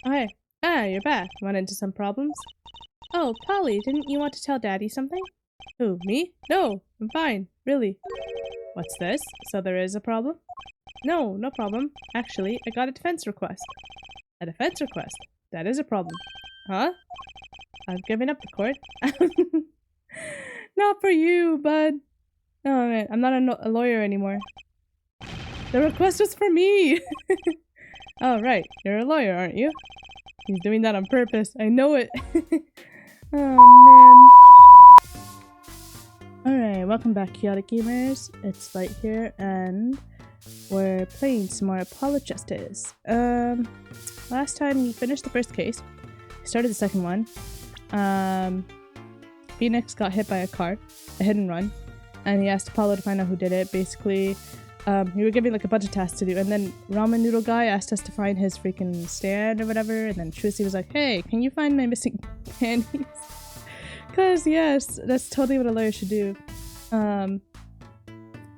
Oh, hey. Ah, you're back. Run into some problems? Oh, Polly, didn't you want to tell Daddy something? Who, me? No, I'm fine. Really. What's this? So there is a problem? No, no problem. Actually, I got a defense request. A defense request? That is a problem. Huh? I've given up the court. Not for you, bud. Oh man, I'm not a lawyer anymore. The request was for me! Oh right, you're a lawyer, aren't you? He's doing that on purpose. I know it. Oh man. Alright, welcome back, chaotic gamers. It's Light here, and we're playing some more Apollo Justice. Last time we finished the first case, started the second one. Phoenix got hit by a car, a hit and run, and he asked Apollo to find out who did it. Basically, we were given like a bunch of tasks to do, and then Ramen Noodle Guy asked us to find his freaking stand or whatever, and then Trucy was like, hey, can you find my missing panties? Cause yes, that's totally what a lawyer should do.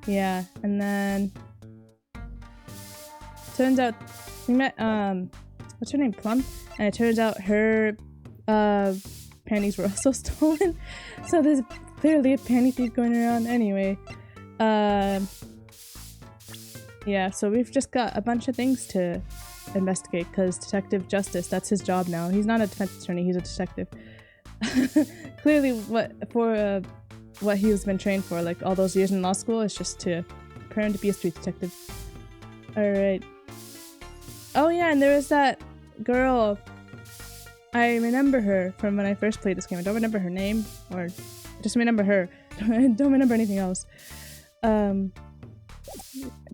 Yeah, and then turns out we met what's her name, Plum, and it turns out her panties were also stolen. So there's clearly a panty thief going around. Anyway, yeah, so we've just got a bunch of things to investigate because Detective Justice, that's his job now. He's not a defense attorney, he's a detective. Clearly what he was been trained for, like all those years in law school, is just to prepare him to be a street detective. Alright. Oh yeah, and there was that girl. I remember her from when I first played this game. I don't remember her name, or I just remember her. I don't remember anything else.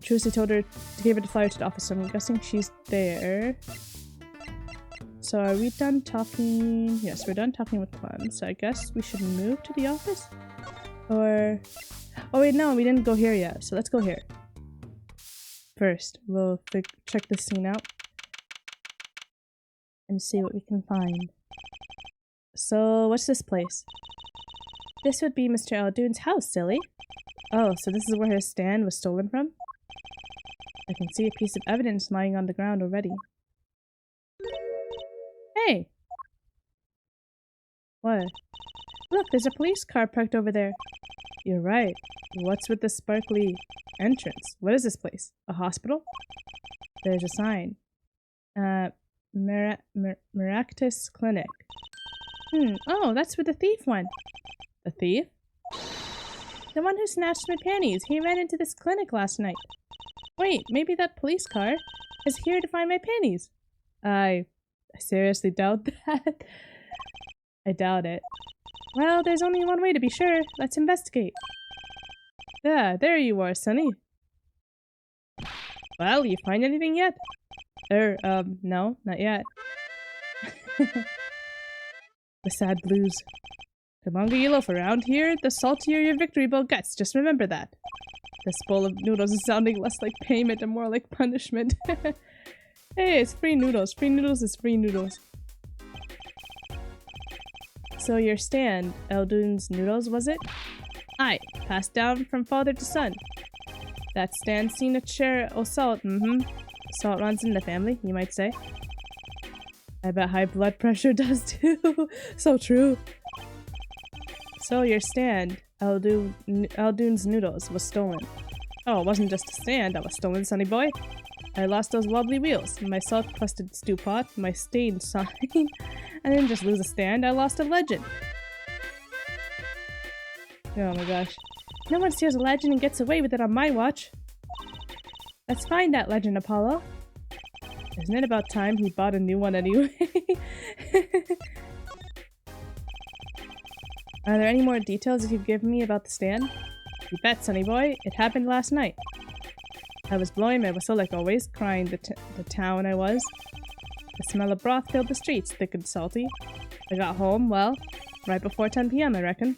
Trucy told her to give her the flyer to the office, so I'm guessing she's there. So are we done talking? Yes, we're done talking with Clem, so I guess we should move to the office? Or... oh wait, no, we didn't go here yet, so let's go here. First, we'll check this scene out and see what we can find. So, what's this place? This would be Mr. Aldoon's house, silly. Oh, so this is where his stand was stolen from? I can see a piece of evidence lying on the ground already. Hey! What? Look, there's a police car parked over there. You're right. What's with the sparkly entrance? What is this place? A hospital? There's a sign. Maractus Clinic. Oh, that's where the thief went. The thief? The one who snatched my panties. He ran into this clinic last night. Wait, maybe that police car is here to find my panties. I seriously doubt that. I doubt it. Well, there's only one way to be sure. Let's investigate. Yeah, there you are, Sonny. Well, you find anything yet? No, not yet. The sad blues. The longer you loaf around here, the saltier your victory bowl gets. Just remember that. This bowl of noodles is sounding less like payment and more like punishment. Hey, it's free noodles. Free noodles is free noodles. So your stand, Aldoon's Noodles, was it? Aye, passed down from father to son. That stand seen a share o' salt, Salt runs in the family, you might say. I bet high blood pressure does too. So true. So your stand, Aldoon's Noodles, was stolen. Oh, it wasn't just a stand that was stolen, sonny boy. I lost those wobbly wheels, my salt-crusted stew pot, my stained sign. I didn't just lose a stand, I lost a legend. Oh my gosh. No one steals a legend and gets away with it on my watch. Let's find that legend, Apollo. Isn't it about time he bought a new one anyway? Are there any more details you could give me about the stand? You bet, sonny boy. It happened last night. I was blowing my whistle like always, crying the town I was. The smell of broth filled the streets, thick and salty. I got home, well, right before 10 p.m. I reckon.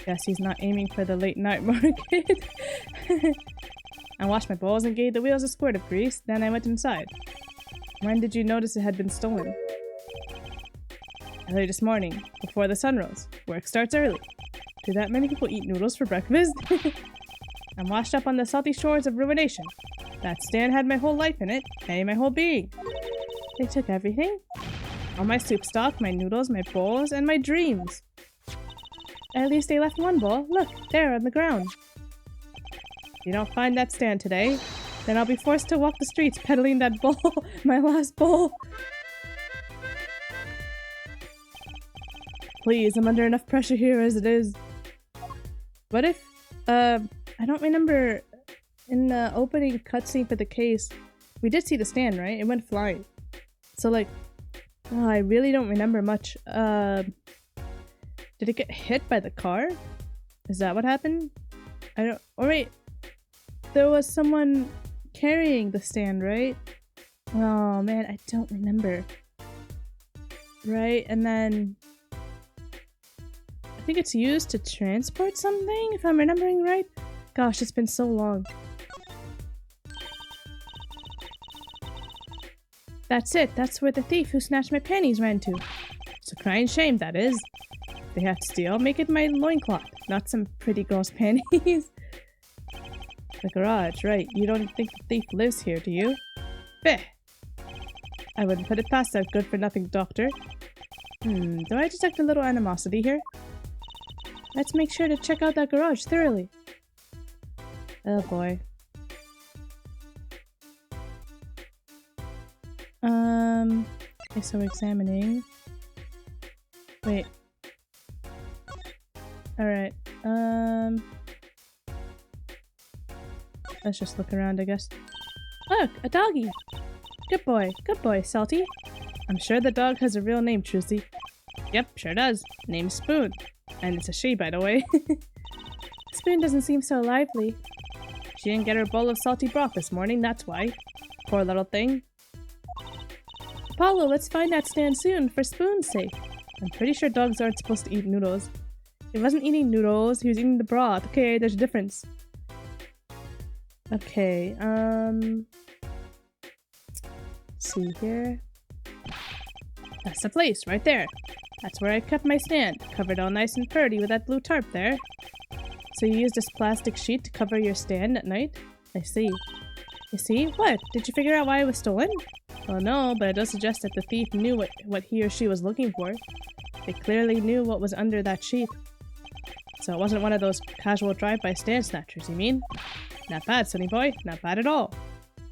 Guess he's not aiming for the late night market. I washed my bowls and gave the wheels a squirt of grease, then I went inside. When did you notice it had been stolen? Early this morning, before the sun rose. Work starts early. Do that many people eat noodles for breakfast? I'm washed up on the salty shores of ruination. That stand had my whole life in it, and my whole being. They took everything? All my soup stock, my noodles, my bowls, and my dreams. At least they left one bowl. Look, there on the ground. If you don't find that stand today, then I'll be forced to walk the streets peddling that bowl, my last bowl. Please, I'm under enough pressure here as it is. What if, I don't remember in the opening cutscene for the case, we did see the stand, right? It went flying. So like, oh, I really don't remember much. Did it get hit by the car? Is that what happened? I don't, oh wait. There was someone carrying the stand, right? Oh man, I don't remember. Right, and then I think it's used to transport something, if I'm remembering right. Gosh, it's been so long. That's it. That's where the thief who snatched my panties ran to. It's a crying shame, that is. If they have to steal, make it my loincloth, not some pretty girl's panties. The garage, right. You don't think the thief lives here, do you? Bleh. I wouldn't put it past that good-for-nothing doctor. Do I detect a little animosity here? Let's make sure to check out that garage thoroughly. Oh boy. Okay, so we're examining. Wait. Alright, let's just look around, I guess. Look! A doggy! Good boy, Salty. I'm sure the dog has a real name, Trucy. Yep, sure does. Name's Spoon. And it's a she, by the way. Spoon doesn't seem so lively. She didn't get her bowl of salty broth this morning, that's why. Poor little thing. Apollo, let's find that stand soon, for Spoon's sake. I'm pretty sure dogs aren't supposed to eat noodles. He wasn't eating noodles, he was eating the broth. Okay, there's a difference. Okay, let's see here. That's the place, right there. That's where I kept my stand, covered all nice and pretty with that blue tarp there. So you used this plastic sheet to cover your stand at night? I see. You see? What? Did you figure out why it was stolen? Well, no, but it does suggest that the thief knew what he or she was looking for. They clearly knew what was under that sheet. So it wasn't one of those casual drive-by stand snatchers, you mean? Not bad, Sonny boy. Not bad at all.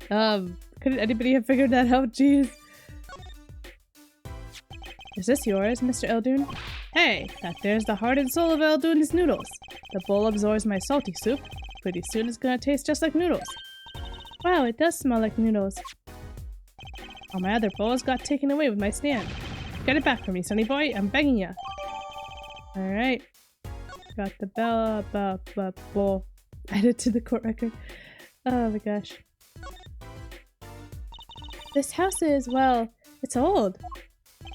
Couldn't anybody have figured that out? Jeez. Is this yours, Mr. Eldoon? Hey, that there's the heart and soul of Eldoon's noodles. The bowl absorbs my salty soup. Pretty soon it's gonna taste just like noodles. Wow, it does smell like noodles. All my other bowls got taken away with my stand. Get it back for me, Sonny boy. I'm begging ya. Alright. Got the bowl added to the court record. Oh my gosh. This house is, well, it's old.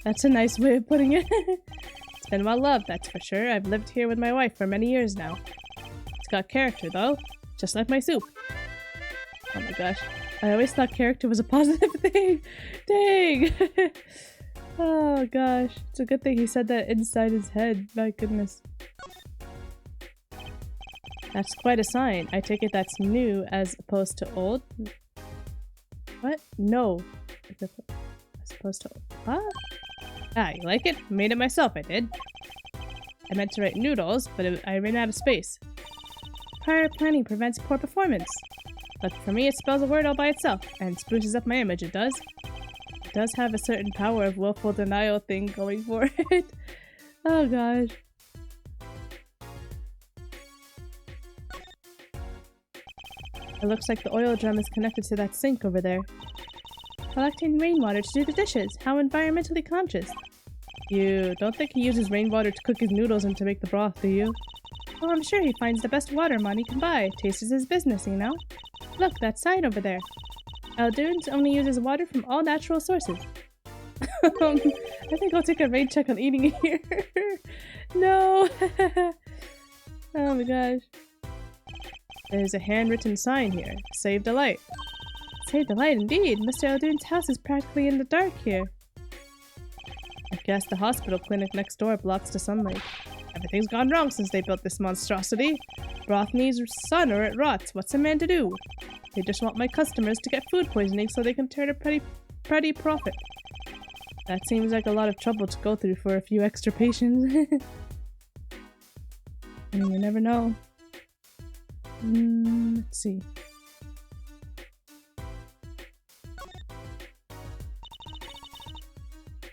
That's a nice way of putting it. It's been well loved, that's for sure. I've lived here with my wife for many years now. It's got character, though. Just like my soup. Oh my gosh. I always thought character was a positive thing. Dang! Oh gosh. It's a good thing he said that inside his head. My goodness. That's quite a sign. I take it that's new as opposed to old? What? No. As opposed to old. What? Ah, you like it? Made it myself, I did. I meant to write noodles, but I ran out of space. Prior planning prevents poor performance. But for me, it spells a word all by itself, and spruces up my image, it does. It does have a certain power of willful denial thing going for it. Oh gosh. It looks like the oil drum is connected to that sink over there. Collecting rainwater to do the dishes. How environmentally conscious. You don't think he uses rainwater to cook his noodles and to make the broth, do you? Oh, I'm sure he finds the best water money can buy. Taste is his business, you know? Look, that sign over there. Eldoon's only uses water from all natural sources. I think I'll take a rain check on eating it here. No! Oh my gosh. There's a handwritten sign here. Save the light. Save the light indeed. Mr. Eldoon's house is practically in the dark here. I guess the hospital clinic next door blocks the sunlight. Everything's gone wrong since they built this monstrosity. Broth needs sun or it rots. What's a man to do? They just want my customers to get food poisoning so they can turn a pretty profit. That seems like a lot of trouble to go through for a few extra patients. I mean, you never know. Let's see.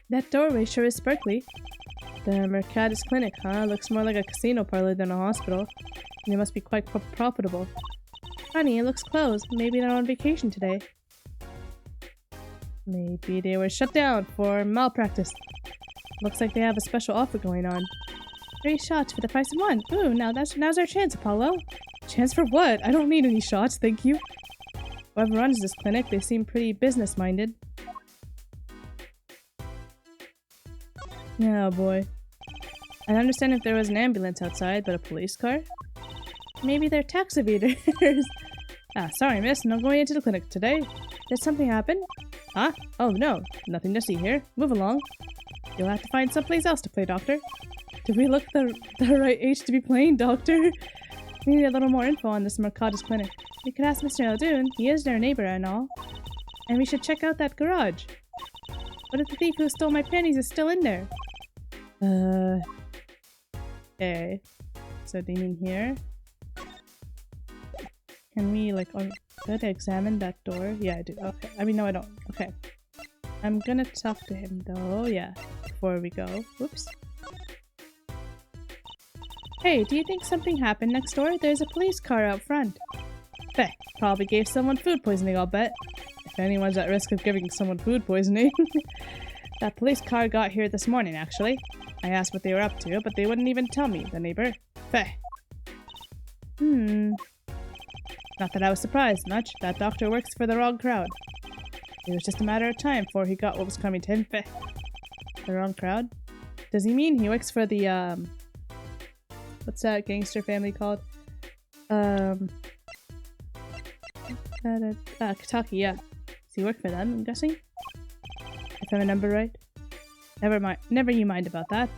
That doorway sure is sparkly. The Mercatus Clinic, huh? Looks more like a casino parlor than a hospital. And it must be quite profitable. Funny, it looks closed. Maybe they're on vacation today. Maybe they were shut down for malpractice. Looks like they have a special offer going on. 3 shots for the price of 1. Ooh, now's our chance, Apollo. Chance for what? I don't need any shots, thank you. Whoever runs this clinic, they seem pretty business-minded. Oh boy. I'd understand if there was an ambulance outside, but a police car? Maybe they're tax evaders. Sorry miss, no going into the clinic today. Did something happen? Huh? Oh no, nothing to see here. Move along. You'll have to find someplace else to play doctor. Do we look the right age to be playing doctor? We need a little more info on this Mercatus Clinic. We could ask Mr. Eldoon, he is their neighbor and all. And we should check out that garage. What if the thief who stole my panties is still in there? Okay. So do you mean here? Can we, like, do I have to examine that door? Yeah, I do. Okay. I mean, no, I don't. Okay. I'm gonna talk to him, though. Yeah. Before we go. Oops. Hey, do you think something happened next door? There's a police car out front. Feh, probably gave someone food poisoning, I'll bet. If anyone's at risk of giving someone food poisoning. That police car got here this morning, actually. I asked what they were up to, but they wouldn't even tell me, the neighbor. Feh. Not that I was surprised much. That doctor works for the wrong crowd. It was just a matter of time before he got what was coming to him. Feh. The wrong crowd? Does he mean he works for the, what's that gangster family called? Kentucky, yeah. Does he work for them, I'm guessing? If I remember right. Never you mind about that.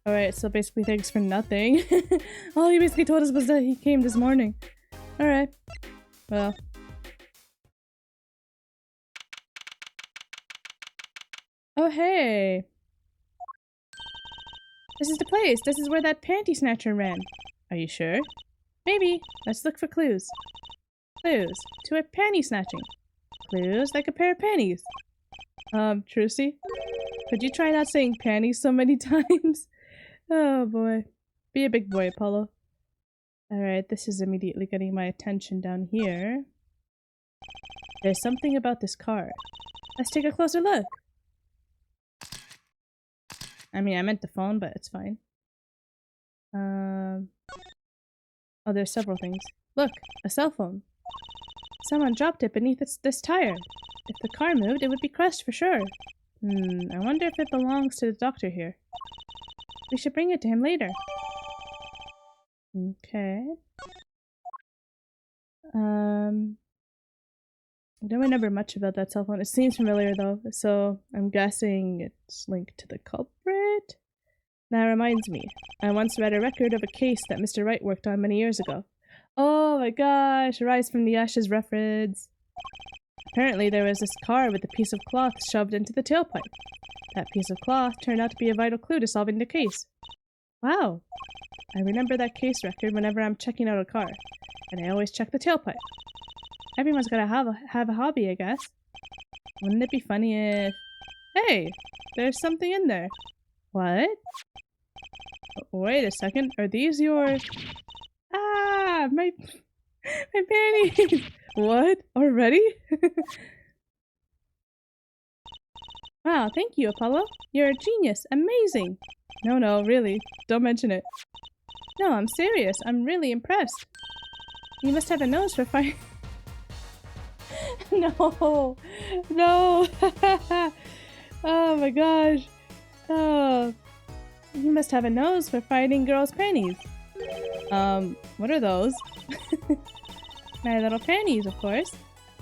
Alright, so basically thanks for nothing. All he basically told us was that he came this morning. Alright. Well. Oh hey! This is the place! This is where that panty snatcher ran. Are you sure? Maybe. Let's look for clues. Clues to a panty snatching. Clues like a pair of panties. Trucy? Could you try not saying panties so many times? Oh boy. Be a big boy, Apollo. Alright, this is immediately getting my attention down here. There's something about this car. Let's take a closer look. I mean, I meant the phone, but it's fine. Oh, there's several things. Look, a cell phone. Someone dropped it beneath this tire. If the car moved, it would be crushed for sure. I wonder if it belongs to the doctor here. We should bring it to him later. Okay. I don't remember much about that cell phone. It seems familiar though, so I'm guessing it's linked to the culprit? That reminds me. I once read a record of a case that Mr. Wright worked on many years ago. Oh my gosh, Rise from the Ashes reference. Apparently there was this car with a piece of cloth shoved into the tailpipe. That piece of cloth turned out to be a vital clue to solving the case. Wow. I remember that case record whenever I'm checking out a car, and I always check the tailpipe. Everyone's gotta have a hobby, I guess. Wouldn't it be funny if... Hey! There's something in there. What? Wait a second, are these your... Ah! My panties! What? Already? Wow, thank you, Apollo. You're a genius. Amazing. No, really. Don't mention it. No, I'm serious. I'm really impressed. You must have a nose for finding... No! No! Oh my gosh. Oh. You must have a nose for finding girls' panties. What are those? My little panties, of course.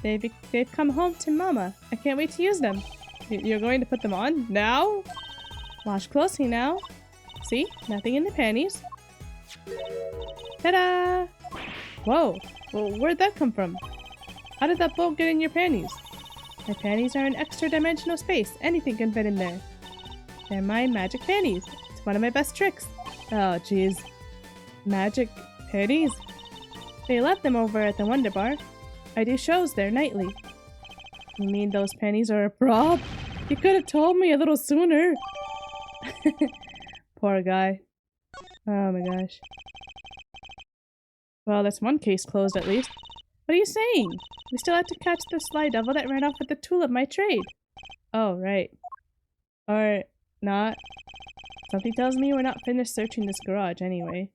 They've come home to Mama. I can't wait to use them. You're going to put them on? Now? Watch closely now. See? Nothing in the panties. Ta-da! Whoa. Well, where'd that come from? How did that bolt get in your panties? My panties are in extra-dimensional space. Anything can fit in there. They're my magic panties. It's one of my best tricks. Oh, jeez. Magic panties? They left them over at the Wonder Bar. I do shows there nightly. You mean those panties are a prop? You could have told me a little sooner. Poor guy. Oh my gosh. Well, that's one case closed at least. What are you saying? We still have to catch the sly devil that ran off with the tool of my trade. Oh, right. Or not. Something tells me we're not finished searching this garage anyway.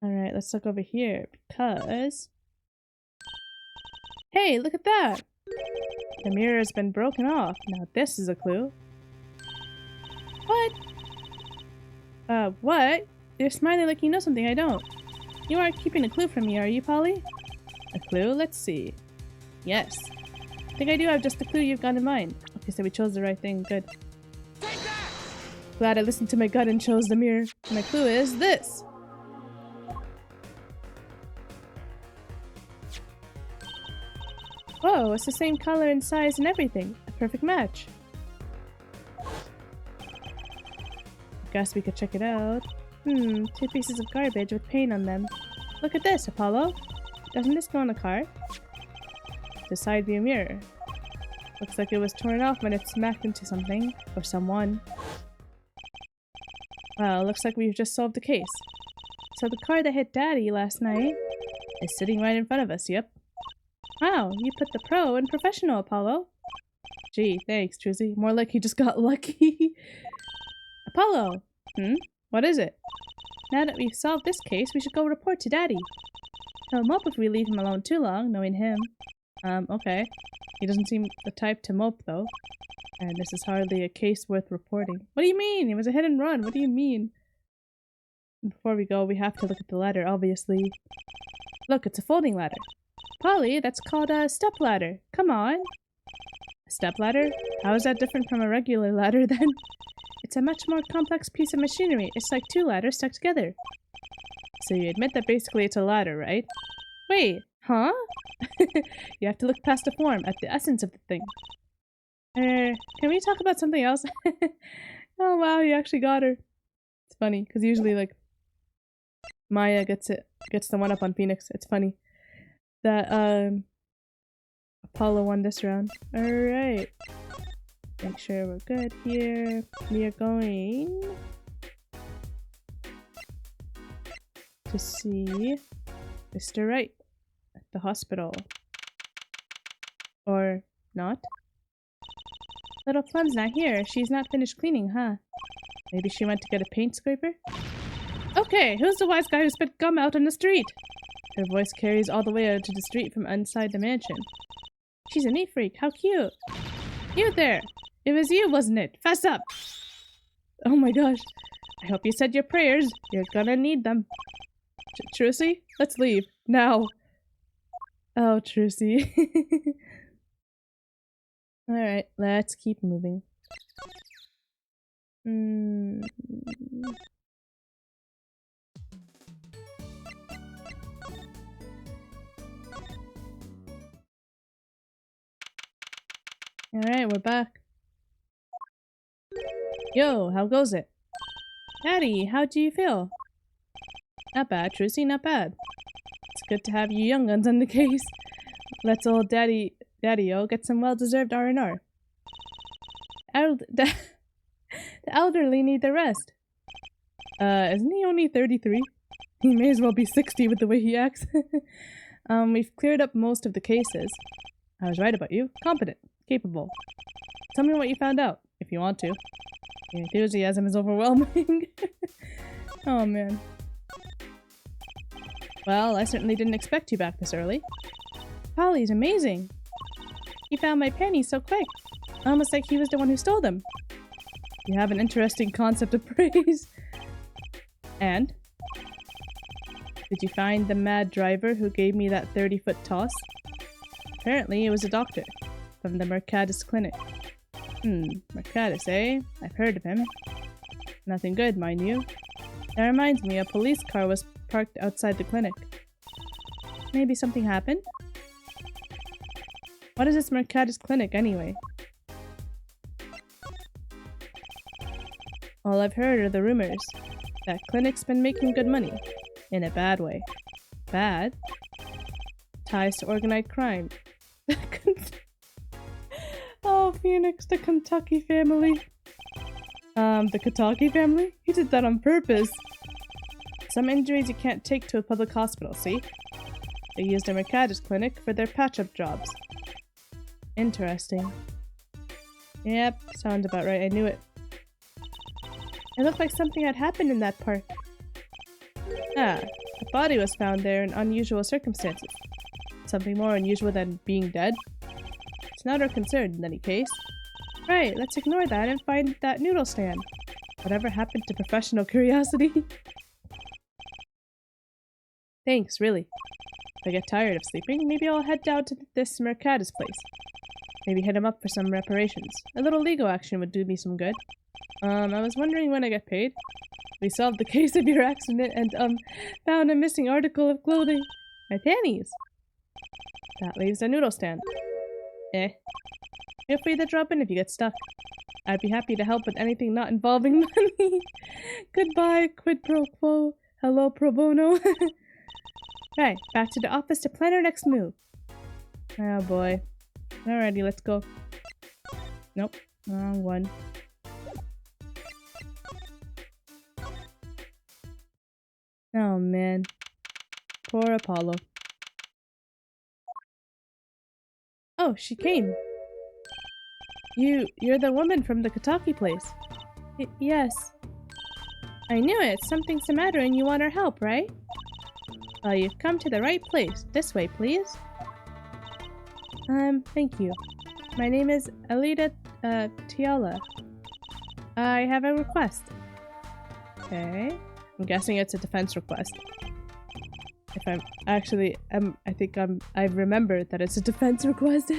Alright, let's look over here because... Hey, look at that! The mirror has been broken off. Now this is a clue. What? What? You're smiling like you know something I don't. You aren't keeping a clue from me, are you, Polly? A clue? Let's see. Yes. I think I do have just the clue you've got in mind. Okay, so we chose the right thing. Good. Glad I listened to my gut and chose the mirror. My clue is this. Whoa, it's the same color and size and everything. A perfect match. Guess we could check it out. Two pieces of garbage with paint on them. Look at this, Apollo. Doesn't this go in a car? The side view mirror. Looks like it was torn off when it smacked into something. Or someone. Well, looks like we've just solved the case. So the car that hit Daddy last night is sitting right in front of us, yep. Wow, you put the pro in professional, Apollo. Gee, thanks, Truzy. More like he just got lucky. Apollo! What is it? Now that we've solved this case, we should go report to Daddy. He'll mope if we leave him alone too long, knowing him. Okay. He doesn't seem the type to mope, though. And this is hardly a case worth reporting. What do you mean? It was a hit and run. What do you mean? Before we go, we have to look at the ladder, obviously. Look, it's a folding ladder. Polly, that's called a step ladder. Come on. A step ladder? How is that different from a regular ladder, then? It's a much more complex piece of machinery. It's like two ladders stuck together. So you admit that basically it's a ladder, right? Wait, huh? You have to look past the form, at the essence of the thing. Can we talk about something else? Oh wow, you actually got her. It's funny, because usually, like, Maya gets the one up on Phoenix. It's funny. That, Apollo won this round. Alright. Make sure we're good here. We are going to see Mr. Wright at the hospital. Or not. Little Plum's not here. She's not finished cleaning, huh? Maybe she went to get a paint scraper? Okay, who's the wise guy who spit gum out on the street? Her voice carries all the way out to the street from inside the mansion. She's a neat freak. How cute. You there! It was you, wasn't it? Fess up! Oh my gosh. I hope you said your prayers. You're gonna need them. Trucy? Let's leave. Now. Oh, Trucy. Alright, let's keep moving. Alright, we're back. Yo, how goes it? Daddy, how do you feel? Not bad, Trucy, not bad. It's good to have you young guns on the case. Let's old Daddy-o get some well-deserved R&R. The elderly need the rest. Isn't he only 33? He may as well be 60 with the way he acts. We've cleared up most of the cases. I was right about you. Competent. Capable. Tell me what you found out, if you want to. Your enthusiasm is overwhelming. Oh man. Well, I certainly didn't expect you back this early. Polly's amazing. He found my panties so quick. Almost like he was the one who stole them. You have an interesting concept of praise. And? Did you find the mad driver who gave me that 30-foot toss? Apparently it was a doctor. From the Mercatus Clinic. Mercatus, eh? I've heard of him. Nothing good, mind you. That reminds me, a police car was parked outside the clinic. Maybe something happened? What is this Mercatus clinic anyway? All I've heard are the rumors. That clinic's been making good money. In a bad way. Bad? Ties to organized crime. Oh, Phoenix, the Kentucky family. The Kentucky family? You did that on purpose. Some injuries you can't take to a public hospital, see? They used a Mercatus clinic for their patch-up jobs. Interesting. Yep, sounds about right. I knew it. It looked like something had happened in that park. Ah, a body was found there in unusual circumstances. Something more unusual than being dead? It's not our concern in any case. Right, let's ignore that and find that noodle stand. Whatever happened to professional curiosity? Thanks, really. If I get tired of sleeping, maybe I'll head down to this Mercatus place. Maybe hit him up for some reparations. A little legal action would do me some good. I was wondering when I get paid. We solved the case of your accident and, found a missing article of clothing. My panties! That leaves a noodle stand. Feel free to drop in if you get stuck. I'd be happy to help with anything not involving money. Goodbye, quid pro quo. Hello, pro bono. Right, back to the office to plan our next move. Oh boy. Alrighty, let's go. Nope, wrong one. Oh man. Poor Apollo. Oh, she came. You're the woman from the Kentucky place. Yes. I knew it. Something's the matter and you want our help, right? Well, you've come to the right place. This way, please. Thank you. My name is Alida, Tiala. I have a request. Okay. I'm guessing it's a defense request. If I'm actually, I think I've remembered that it's a defense request.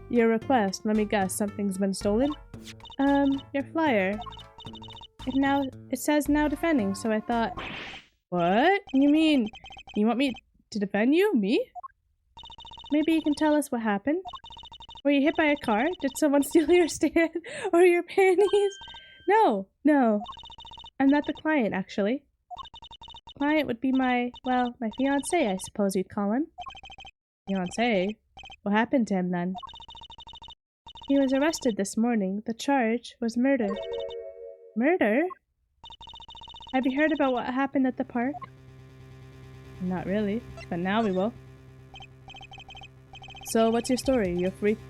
Your request, let me guess, something's been stolen? Your flyer. It says now defending, so I thought... What? You mean, you want me to defend you? Me? Maybe you can tell us what happened? Were you hit by a car? Did someone steal your stand? Or your panties? No. I'm not the client, actually. Client would be my fiancé, I suppose you'd call him. Fiancé? What happened to him then? He was arrested this morning. The charge was murder. Murder? Have you heard about what happened at the park? Not really, but now we will. So, what's your story?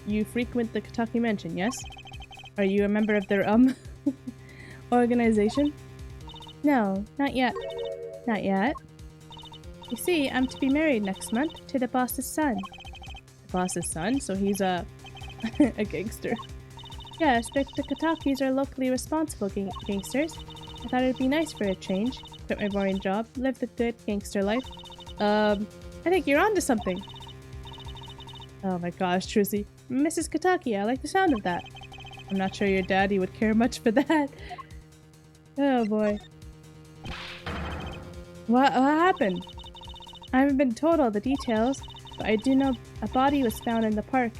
You frequent the Kentucky Mansion, yes? Are you a member of their, organization? No, not yet. Not yet? You see, I'm to be married next month to the boss's son. The boss's son? So he's a gangster. Yes, but the Kentuckys are locally responsible gangsters. I thought it'd be nice for a change. Quit my boring job, live the good gangster life. I think you're onto something. Oh my gosh, Trucy. Mrs. Kentucky, I like the sound of that. I'm not sure your daddy would care much for that. Oh boy. What happened? I haven't been told all the details, but I do know a body was found in the park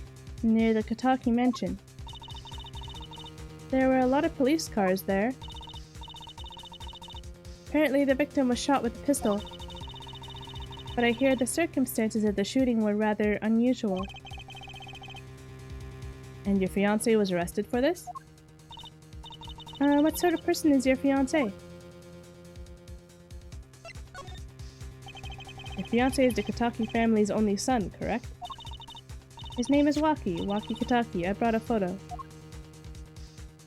near the Kentucky Mansion. There were a lot of police cars there. Apparently the victim was shot with a pistol. But I hear the circumstances of the shooting were rather unusual. And your fiancé was arrested for this? What sort of person is your fiancé? Your fiancé is the Kentucky family's only son, correct? His name is Waki Kentucky. I brought a photo.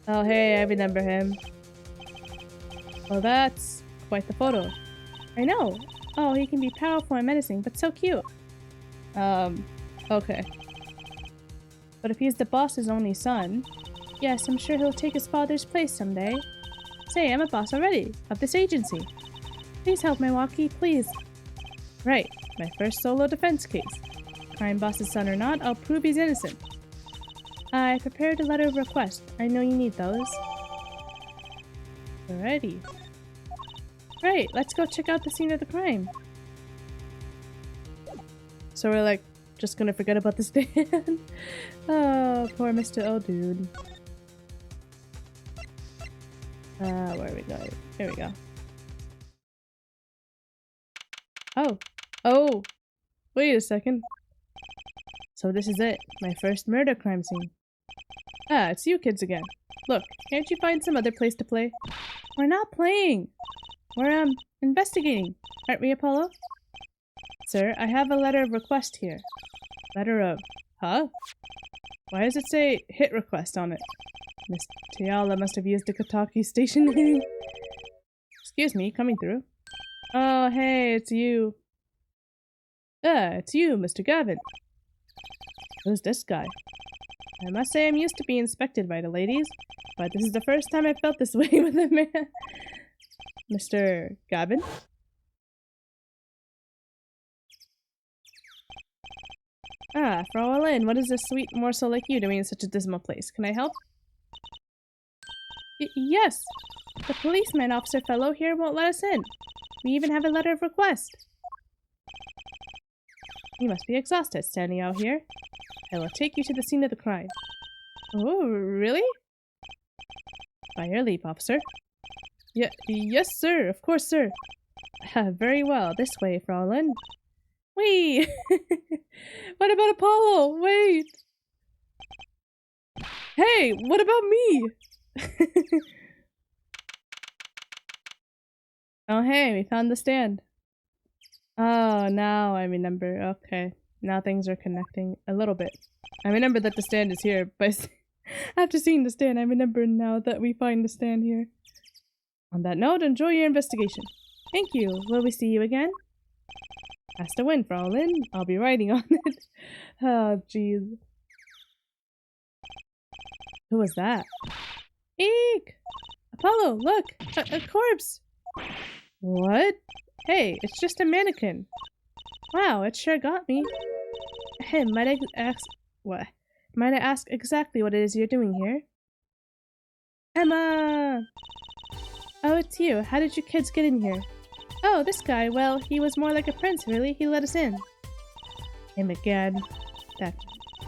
Oh hey, I remember him. Well, that's quite the photo. I know. Oh, he can be powerful and menacing, but so cute. Okay. But if he's the boss's only son, yes, I'm sure he'll take his father's place someday. Say, I'm a boss already, of this agency. Please help my Waki, please. Right, my first solo defense case. Crime boss's son or not, I'll prove he's innocent. I prepared a letter of request. I know you need those. Alrighty. Right, let's go check out the scene of the crime. So we're like just gonna forget about the stand. Oh, poor Mr. Eldoon. Where are we going? Here we go. Oh. Oh! Wait a second. So this is it. My first murder crime scene. Ah, it's you kids again. Look, can't you find some other place to play? We're not playing! We're, investigating. Aren't we, Apollo? Sir, I have a letter of request here. Letter of... Huh? Why does it say hit request on it? Miss Tiala must have used a Kotaku station. Excuse me, coming through. Oh, hey, it's you. It's you, Mr. Gavin. Who's this guy? I must say I'm used to being inspected by the ladies, but this is the first time I've felt this way with a man. Mr. Gavin? Ah, Frau Lynn, what is a sweet morsel like you doing in such a dismal place? Can I help? Yes! The policeman officer fellow here won't let us in. We even have a letter of request. You must be exhausted standing out here. I will take you to the scene of the crime. Oh, really? By your leave, officer. Yes, sir. Of course, sir. Very well. This way, Fraulein. Wait! What about Apollo? Wait! Hey, what about me? Oh, hey, we found the stand. Oh, now I remember. Okay. Now things are connecting a little bit. I remember that the stand is here, but after seeing the stand, I remember now that we find the stand here. On that note, enjoy your investigation. Thank you. Will we see you again? Has to win, Fraulein. I'll be writing on it. Oh, jeez. Who was that? Eek! Apollo, look! A corpse! What? Hey, it's just a mannequin. Wow, it sure got me. Hey, might I ask... what? Might I ask exactly what it is you're doing here? Emma! Oh, it's you. How did you kids get in here? Oh, this guy. Well, he was more like a prince, really. He let us in. Him again. That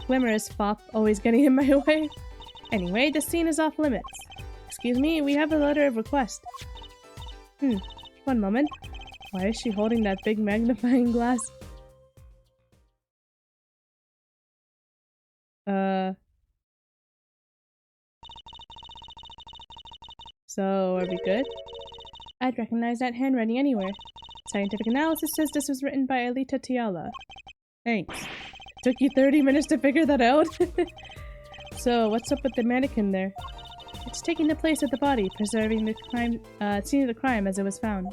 glamorous fop always getting in my way. Anyway, the scene is off limits. Excuse me, we have a letter of request. One moment. Why is she holding that big magnifying glass? So, are we good? I'd recognize that handwriting anywhere. Scientific analysis says this was written by Alita Tiala. Thanks. It took you 30 minutes to figure that out? So, what's up with the mannequin there? It's taking the place of the body, preserving the crime, scene of the crime as it was found.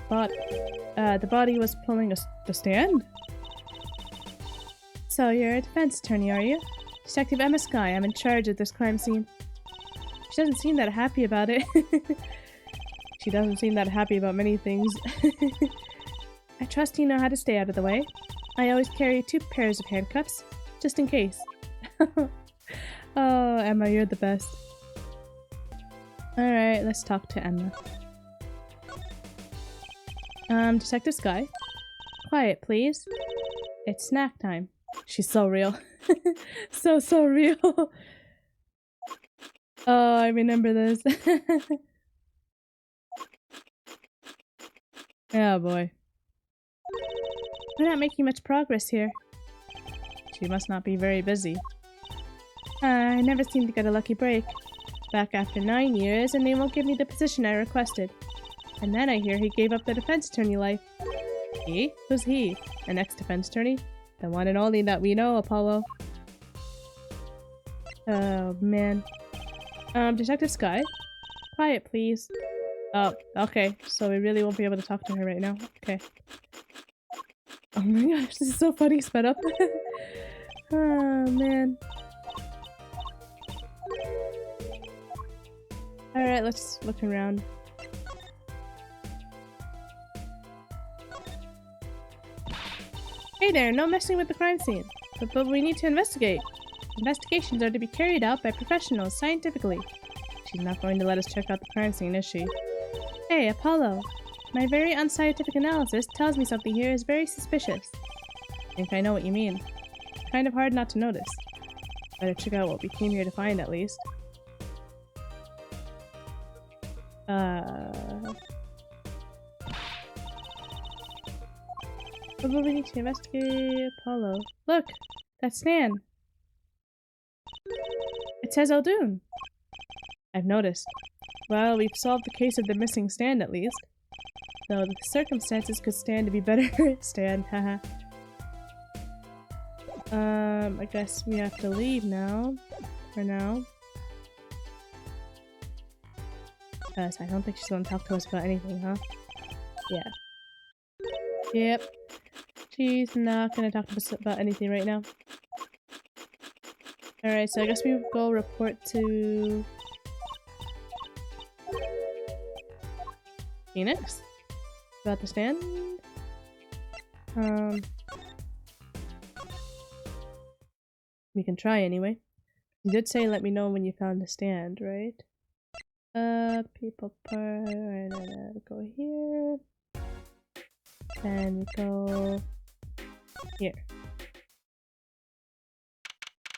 But, the body was pulling the stand? So, you're a defense attorney, are you? Detective Emma Sky, I'm in charge of this crime scene. She doesn't seem that happy about it. She doesn't seem that happy about many things. I trust you know how to stay out of the way. I always carry 2 pairs of handcuffs, just in case. Oh, Emma, you're the best. Alright, let's talk to Emma. Detective Sky? Quiet, please. It's snack time. She's so real. So real. Oh, I remember this. Oh boy. We're not making much progress here. She must not be very busy. I never seem to get a lucky break. Back after 9 years, and they won't give me the position I requested. And then I hear he gave up the defense attorney life. He? Who's he? An ex-defense attorney? The one and only that we know, Apollo. Oh, man. Detective Sky? Quiet, please. Oh, okay. So we really won't be able to talk to her right now. Okay. Oh my gosh, this is so funny, sped up. Oh, man. Alright, let's look around. Hey there, no messing with the crime scene. But we need to investigate. Investigations are to be carried out by professionals scientifically. She's not going to let us check out the crime scene, is she? Hey, Apollo. My very unscientific analysis tells me something here is very suspicious. I think I know what you mean. Kind of hard not to notice. Better check out what we came here to find, at least. Probably need to investigate Apollo. Look! That's Stan! It says Eldoon! I've noticed. Well, we've solved the case of the missing Stan, at least. Though the circumstances could stand to be better. Stan, haha. I guess we have to leave now. For now. I don't think she's gonna talk to us about anything, huh? Yeah. Yep. She's not gonna talk to us about anything right now. Alright, so I guess we go report to... Phoenix? About the stand? We can try anyway. You did say let me know when you found the stand, right? People part... go here. And go... here.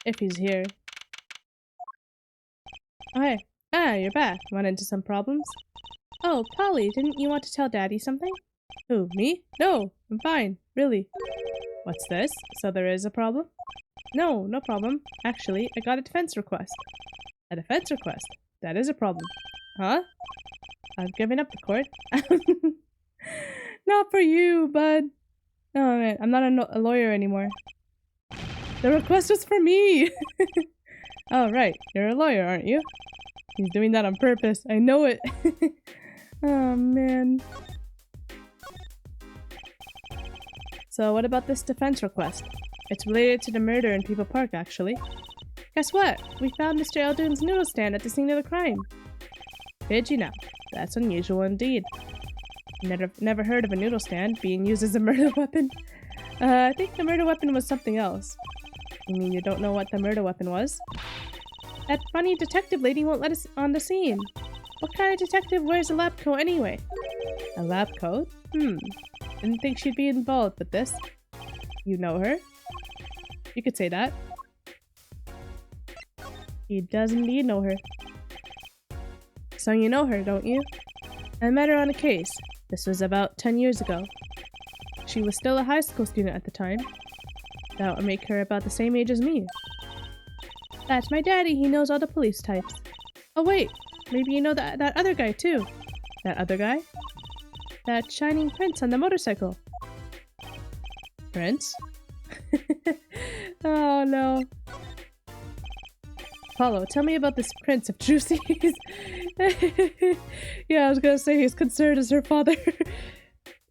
If he's here. Oh, hey. Ah, you're back. Run into some problems? Oh, Polly, didn't you want to tell Daddy something? Who, me? No, I'm fine, really. What's this? So there is a problem? No, no problem. Actually, I got a defense request. A defense request? That is a problem. Huh? I've given up the court. Not for you, bud. Oh man, I'm not a lawyer anymore. The request was for me! Oh right, you're a lawyer, aren't you? He's doing that on purpose, I know it. Oh man. So what about this defense request? It's related to the murder in People Park, actually. Guess what? We found Mr. Eldoon's noodle stand at the scene of the crime. Did you know? That's unusual indeed. Never heard of a noodle stand being used as a murder weapon. I think the murder weapon was something else. You mean you don't know what the murder weapon was? That funny detective lady won't let us on the scene. What kind of detective wears a lab coat anyway? A lab coat? Didn't think she'd be involved with this. You know her? You could say that. He does indeed know her. So you know her, don't you? I met her on a case. This was about 10 years ago. She was still a high school student at the time. That would make her about the same age as me. That's my daddy, he knows all the police types. Oh wait, maybe you know that other guy too. That other guy? That shining prince on the motorcycle. Prince? Oh no. Apollo, tell me about this prince of Juicy's. Yeah, I was gonna say he's concerned as her father.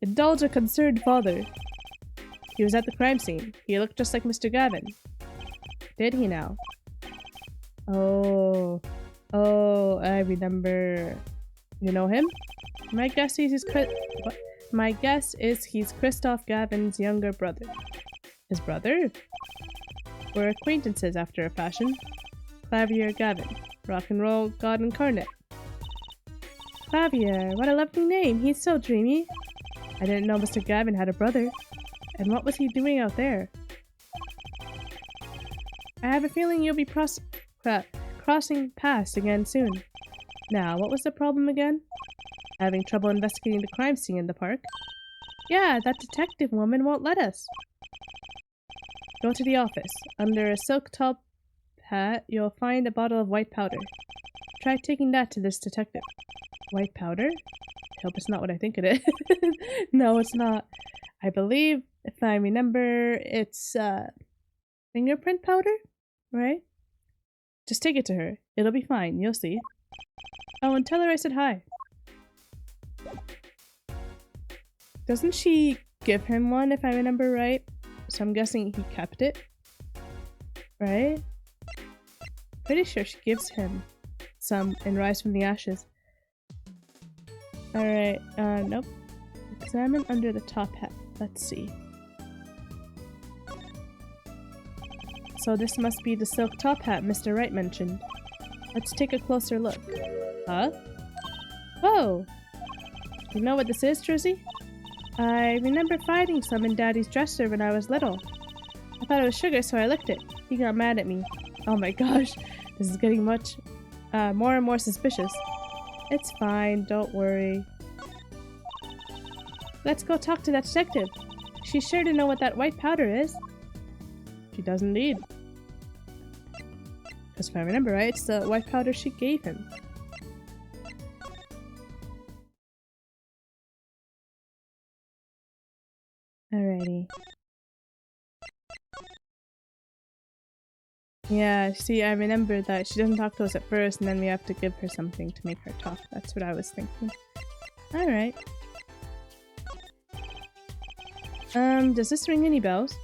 Indulge a concerned father. He was at the crime scene. He looked just like Mr. Gavin. Did he now? Oh, I remember. You know him? My guess is he's Christoph Gavin's younger brother. His brother? We're acquaintances after a fashion. Clavier Gavin. Rock and roll god incarnate. Clavier, what a lovely name. He's so dreamy. I didn't know Mr. Gavin had a brother. And what was he doing out there? I have a feeling you'll be crossing paths again soon. Now, what was the problem again? Having trouble investigating the crime scene in the park? Yeah, that detective woman won't let us. Go to the office. Under a silk top hat, you'll find a bottle of white powder. Try taking that to this detective. White powder? I hope it's not what I think it is. No, it's not. I believe, if I remember, it's fingerprint powder? Right? Just take it to her. It'll be fine. You'll see. Oh, and tell her I said hi. Doesn't she give him one, if I remember right? So I'm guessing he kept it. Right? Pretty sure she gives him some in Rise from the Ashes. Alright, nope. Examine under the top hat. Let's see. So this must be the silk top hat Mr. Wright mentioned. Let's take a closer look. Huh? Whoa! You know what this is, Druzy? I remember finding some in Daddy's dresser when I was little. I thought it was sugar, so I licked it. He got mad at me. Oh my gosh, this is getting much more and more suspicious. It's fine, don't worry. Let's go talk to that detective. She's sure to know what that white powder is. She does indeed. Because if I remember right, it's the white powder she gave him. Alrighty. Yeah, see, I remember that she doesn't talk to us at first, and then we have to give her something to make her talk. That's what I was thinking. Alright. Does this ring any bells?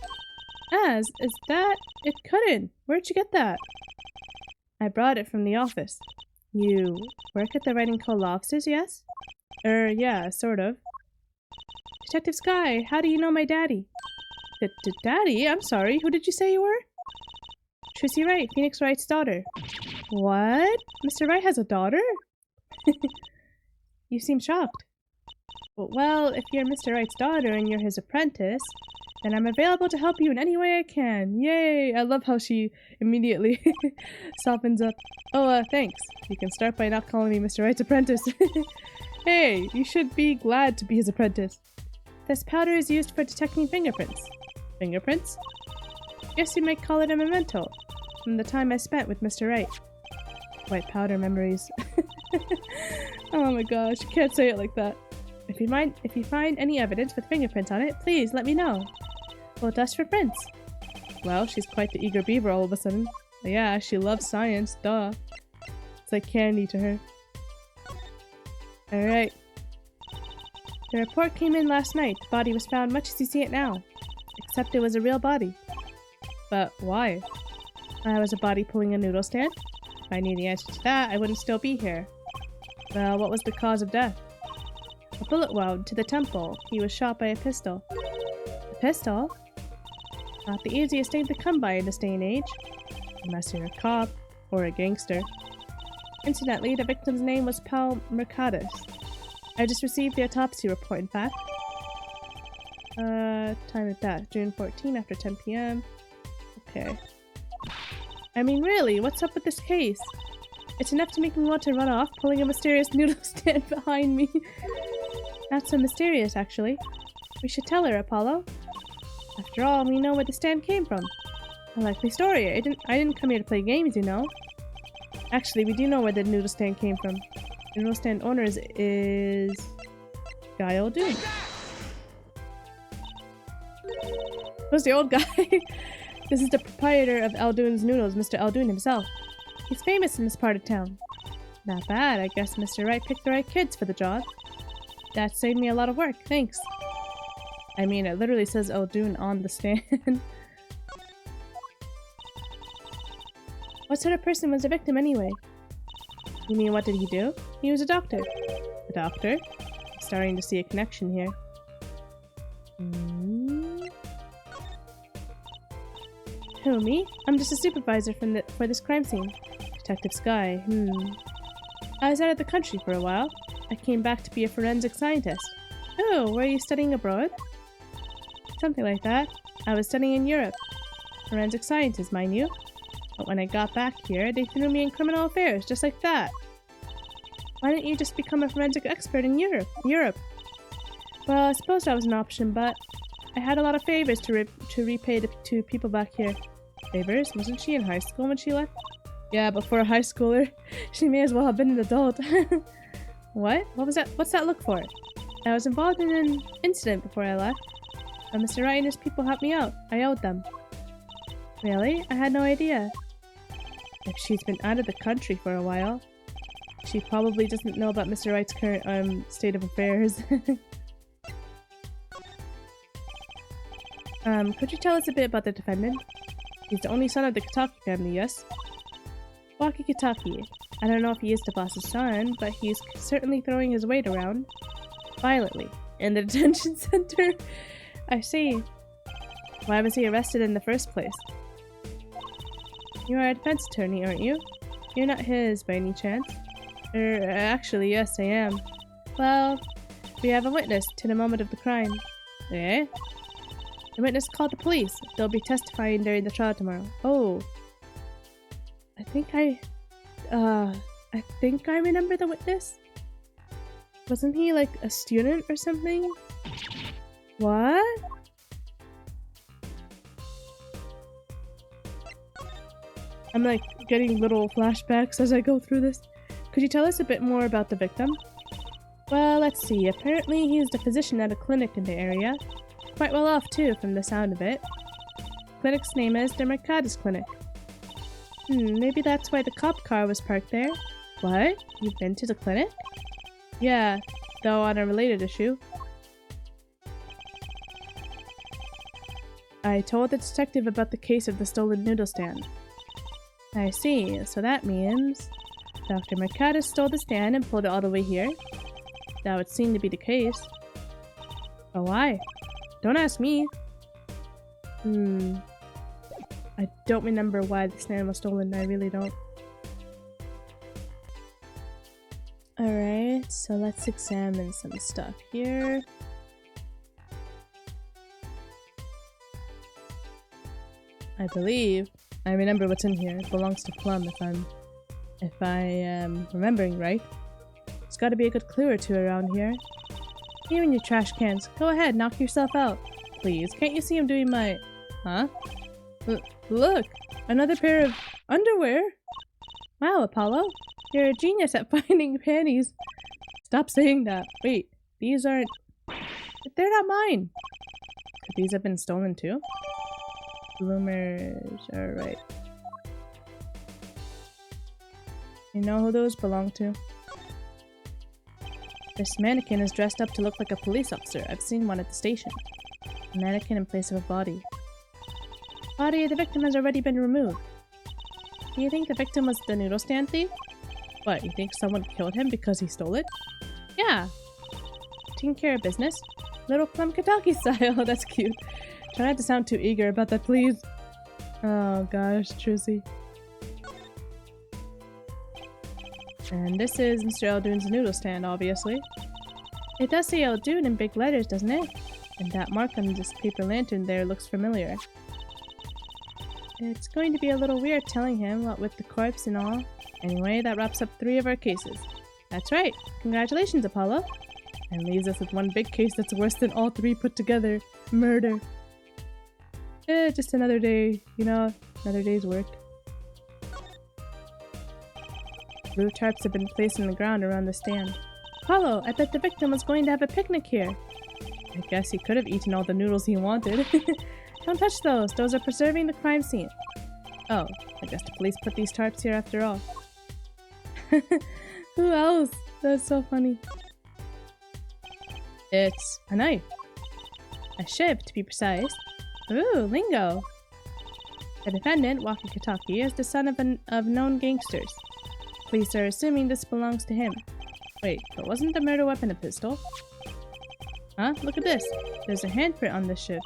Is that? It couldn't! Where'd you get that? I brought it from the office. You work at the Writing Co. law offices, yes? Yeah, sort of. Detective Sky, how do you know my daddy? Daddy? I'm sorry, who did you say you were? Tracy Wright, Phoenix Wright's daughter. What? Mr. Wright has a daughter? You seem shocked. Well, if you're Mr. Wright's daughter and you're his apprentice, then I'm available to help you in any way I can. Yay! I love how she immediately softens up. Oh, thanks. You can start by not calling me Mr. Wright's apprentice. Hey, you should be glad to be his apprentice. This powder is used for detecting fingerprints. Fingerprints? Guess you might call it a memento from the time I spent with Mr. Wright. White powder memories. Oh my gosh, you can't say it like that. If you find any evidence with fingerprints on it, please let me know. We'll dust for prints. Well, she's quite the eager beaver all of a sudden. Yeah, she loves science, duh. It's like candy to her. Alright. The report came in last night. The body was found much as you see it now. Except it was a real body. But why? I was a body pulling a noodle stand. If I knew the answer to that, I wouldn't still be here. Well, what was the cause of death? A bullet wound to the temple. He was shot by a pistol. A pistol? Not the easiest thing to come by in this day and age. Unless you're a cop or a gangster. Incidentally, the victim's name was Paul Mercatus. I just received the autopsy report, in fact. Time at that. June 14 after 10 p.m. Okay. I mean, really, what's up with this case? It's enough to make me want to run off, pulling a mysterious noodle stand behind me. Not so mysterious, actually. We should tell her, Apollo. After all, we know where the stand came from. A likely story. I didn't come here to play games, you know. Actually, we do know where the noodle stand came from. The noodle stand owner is Guy O'Doon. Who's the old guy? This is the proprietor of Aldoon's Noodles, Mr. Aldoon himself. He's famous in this part of town. Not bad, I guess Mr. Wright picked the right kids for the job. That saved me a lot of work, thanks. I mean, it literally says Aldoon on the stand. What sort of person was the victim anyway? You mean what did he do? He was a doctor. A doctor? I'm starting to see a connection here. Who, me? I'm just a supervisor for this crime scene. Detective Sky. I was out of the country for a while. I came back to be a forensic scientist. Oh, were you studying abroad? Something like that. I was studying in Europe. Forensic scientist, mind you. But when I got back here, they threw me in criminal affairs, just like that. Why didn't you just become a forensic expert in Europe? Well, I suppose that was an option, but I had a lot of favors to repay to people back here. Favors? Wasn't she in high school when she left? Yeah, but for a high schooler, she may as well have been an adult. What? What was that? What's that look for? I was involved in an incident before I left. But Mr. Wright and his people helped me out. I owed them. Really? I had no idea. If she's been out of the country for a while, she probably doesn't know about Mr. Wright's current state of affairs. Could you tell us a bit about the defendant? He's the only son of the Kitaki family, yes? Waki Kitaki. I don't know if he is the boss's son, but he's certainly throwing his weight around. Violently. In the detention center? I see. Why was he arrested in the first place? You are a defense attorney, aren't you? You're not his, by any chance? Actually, yes, I am. Well, we have a witness to the moment of the crime. Eh? The witness called the police. They'll be testifying during the trial tomorrow. Oh. I think I remember the witness. Wasn't he like a student or something? What? I'm like getting little flashbacks as I go through this. Could you tell us a bit more about the victim? Well, let's see. Apparently he's the physician at a clinic in the area. Quite well off too, from the sound of it. Clinic's name is the Mercatus Clinic. Maybe that's why the cop car was parked there. What? You've been to the clinic? Yeah, though on a related issue. I told the detective about the case of the stolen noodle stand. I see, so that means Dr. Mercatus stole the stand and pulled it all the way here? That would seem to be the case. But why? Don't ask me. I don't remember why the stand was stolen, I really don't. Alright, so let's examine some stuff here. I believe I remember what's in here. It belongs to Plum if I am remembering right. There's gotta be a good clue or two around here. You and your trash cans. Go ahead, knock yourself out. Please, can't you see I'm doing my... Huh? Look! Another pair of underwear! Wow, Apollo! You're a genius at finding panties. Stop saying that. Wait, these aren't... They're not mine! Could these have been stolen too? Bloomers... Alright. You know who those belong to? This mannequin is dressed up to look like a police officer. I've seen one at the station. A mannequin in place of a body. Body of the victim has already been removed. Do you think the victim was the noodle stand thief? What, you think someone killed him because he stole it? Yeah. Taking care of business. Little Plum Kentucky style. That's cute. Try not to sound too eager about that, please. Oh gosh, Trucy. And this is Mr. Eldoon's noodle stand, obviously. It does say Eldoon in big letters, doesn't it? And that mark on this paper lantern there looks familiar. It's going to be a little weird telling him, what with the corpse and all. Anyway, that wraps up 3 of our cases. That's right! Congratulations, Apollo! And leaves us with one big case that's worse than all 3 put together. Murder. Just another day, you know, another day's work. Blue tarps have been placed in the ground around the stand. Apollo, I bet the victim was going to have a picnic here. I guess he could have eaten all the noodles he wanted. Don't touch those. Those are preserving the crime scene. Oh, I guess the police put these tarps here after all. Who else? That's so funny. It's a knife. A shiv, to be precise. Ooh, lingo. The defendant, Waka Kitaki, is the son of known gangsters. Police are assuming this belongs to him. Wait, but wasn't the murder weapon a pistol? Huh? Look at this. There's a handprint on this shiv.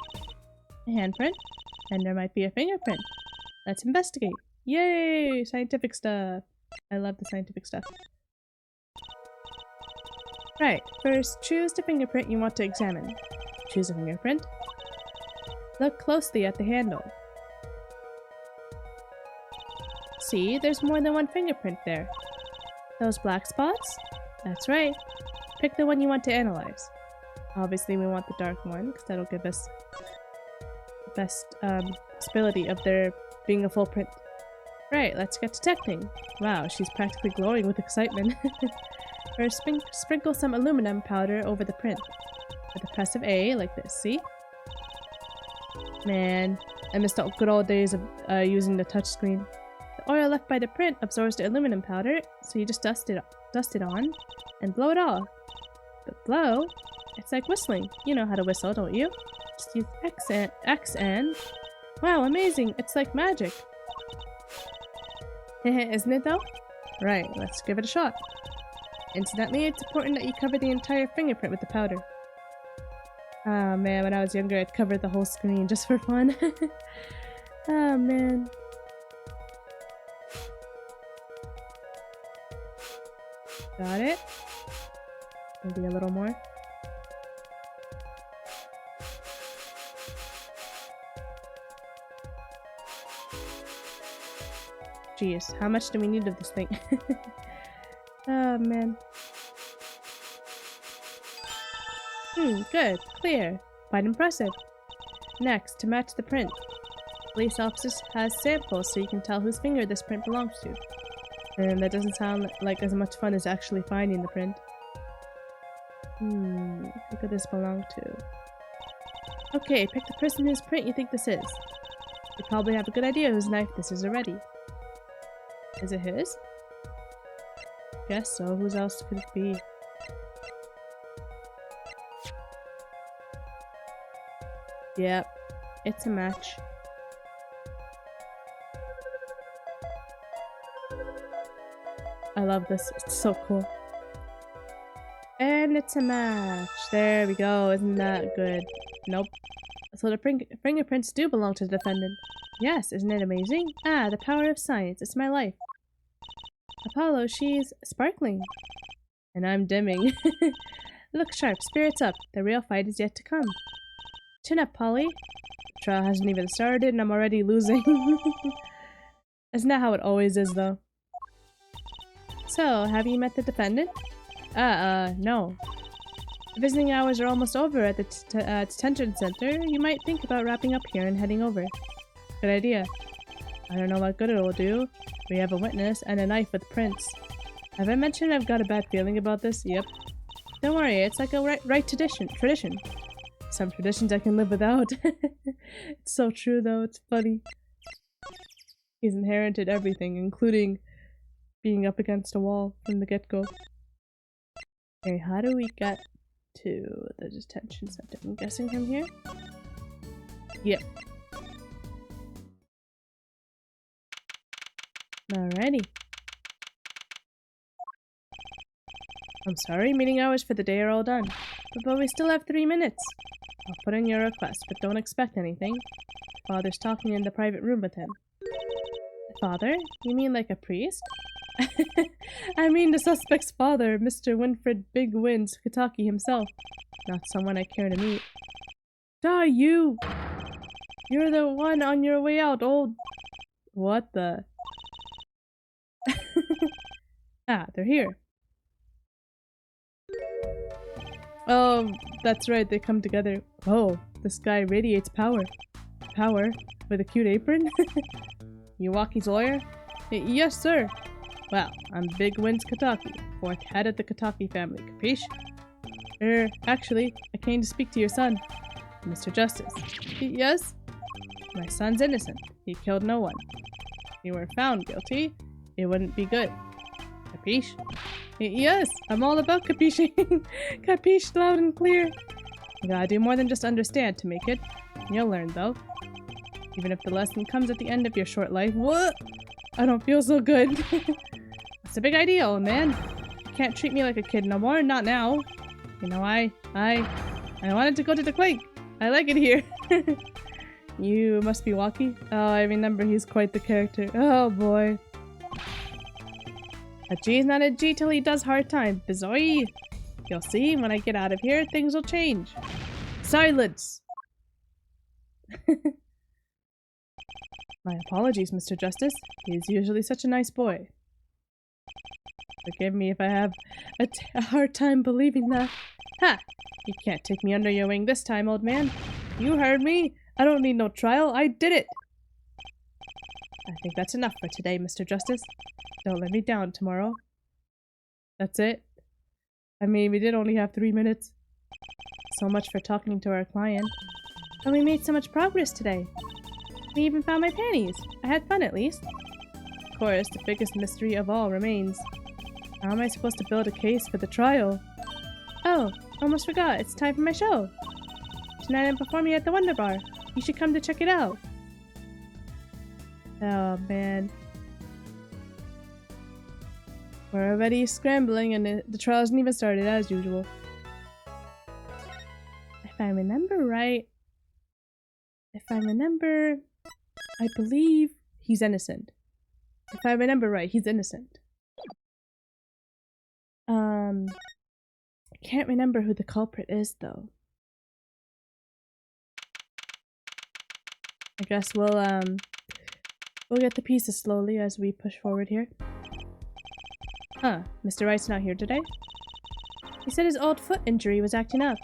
A handprint? And there might be a fingerprint. Let's investigate. Yay! Scientific stuff. I love the scientific stuff. Right, first choose the fingerprint you want to examine. Choose a fingerprint. Look closely at the handle. See, there's more than one fingerprint there. Those black spots? That's right. Pick the one you want to analyze. Obviously we want the dark one, because that'll give us the best possibility of there being a full print. Right, let's get detecting. Wow, she's practically glowing with excitement. First, sprinkle some aluminum powder over the print. With a press of A, like this, see? Man, I missed the good old days of using the touchscreen. The oil left by the print absorbs the aluminum powder, so you just dust it on and blow it off. But blow? It's like whistling. You know how to whistle, don't you? Just use X and... Wow, amazing! It's like magic! Isn't it though? Right, let's give it a shot. Incidentally, it's important that you cover the entire fingerprint with the powder. Oh man, when I was younger I'd cover the whole screen just for fun. Oh man. Got it. Maybe a little more. geez, how much do we need of this thing? Oh, man. Good. Clear. Quite impressive. Next, to match the print. Police officers has samples so you can tell whose finger this print belongs to. And that doesn't sound like as much fun as actually finding the print. Who could this belong to? Okay, pick the person whose print you think this is. You probably have a good idea whose knife this is already. Is it his? Guess so. Whose else could it be? Yep, it's a match. I love this. It's so cool. And it's a match. There we go. Isn't that good? Nope. So the fingerprints do belong to the defendant. Yes, isn't it amazing? Ah, the power of science. It's my life. Apollo, she's sparkling. And I'm dimming. Look sharp. Spirits up. The real fight is yet to come. Chin up, Polly. The trial hasn't even started and I'm already losing. Isn't that how it always is, though? So, have you met the defendant? No. The visiting hours are almost over at the detention center. You might think about wrapping up here and heading over. Good idea. I don't know what good it will do. We have a witness and a knife with prints. Have I mentioned I've got a bad feeling about this? Yep. Don't worry, it's like a right tradition. Some traditions I can live without. It's so true though, it's funny. He's inherited everything, including being up against a wall from the get-go. Okay, how do we get to the detention center? I'm guessing from here? Yep. Alrighty. I'm sorry, meeting hours for the day are all done. But we still have 3 minutes. I'll put in your request, but don't expect anything. Father's talking in the private room with him. Father? You mean like a priest? I mean the suspect's father, Mr. Winfred Big Wins Kataki himself. Not someone I care to meet. Die, you! You're the one on your way out, old... What the... Ah, they're here. Oh, that's right, they come together. Oh, this guy radiates power. Power? With a cute apron? You Waki's lawyer? Yes, sir. Well, I'm Big Wins Kataki, 4th head of the Kataki family, capiche? Actually, I came to speak to your son, Mr. Justice. Yes? My son's innocent. He killed no one. If he were found guilty, it wouldn't be good. Capiche? Yes, I'm all about capiching. Capiche loud and clear. You gotta do more than just understand to make it. You'll learn, though. Even if the lesson comes at the end of your short life. What? I don't feel so good. It's a big idea, old man. You can't treat me like a kid no more, not now. You know, I wanted to go to the Quake. I like it here. You must be Waki? Oh, I remember he's quite the character. Oh boy. A G's not a G till he does hard time, Bizoy. You'll see, when I get out of here, things will change. Silence! My apologies, Mr. Justice. He's usually such a nice boy. Forgive me if I have a hard time believing that. Ha! You can't take me under your wing this time, old man. You heard me. I don't need no trial. I did it. I think that's enough for today, Mr. Justice. Don't let me down tomorrow. That's it? I mean, we did only have 3 minutes. So much for talking to our client. And we made so much progress today. We even found my panties. I had fun at least. Of course, the biggest mystery of all remains. How am I supposed to build a case for the trial? Oh, almost forgot. It's time for my show. Tonight I'm performing at the Wonder Bar. You should come to check it out. Oh, man. We're already scrambling and the trial hasn't even started as usual. If I remember right... I believe he's innocent. If I remember right, he's innocent. I can't remember who the culprit is, though. I guess we'll We'll get the pieces slowly as we push forward here. Huh, Mr. Wright's not here today? He said his old foot injury was acting up.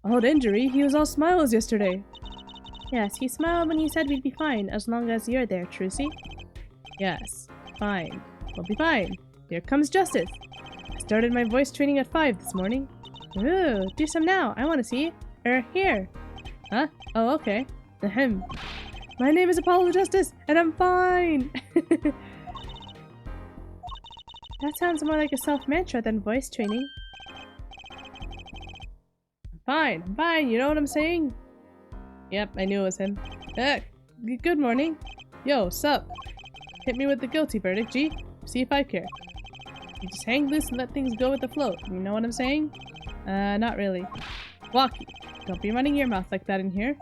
Old injury? He was all smiles yesterday. Yes, he smiled when he said we'd be fine as long as you're there, Trucy. Yes, fine. We'll be fine. Here comes Justice. I started my voice training at 5 this morning. Ooh, do some now. I want to see. Here. Huh? Oh, okay. Ahem. My name is Apollo Justice, and I'm fine! That sounds more like a self-mantra than voice training. I'm fine, you know what I'm saying? Yep, I knew it was him. Good morning. Yo, sup? Hit me with the guilty verdict, G. See if I care. You just hang loose and let things go with the flow. You know what I'm saying? Not really. Walkie, don't be running your mouth like that in here.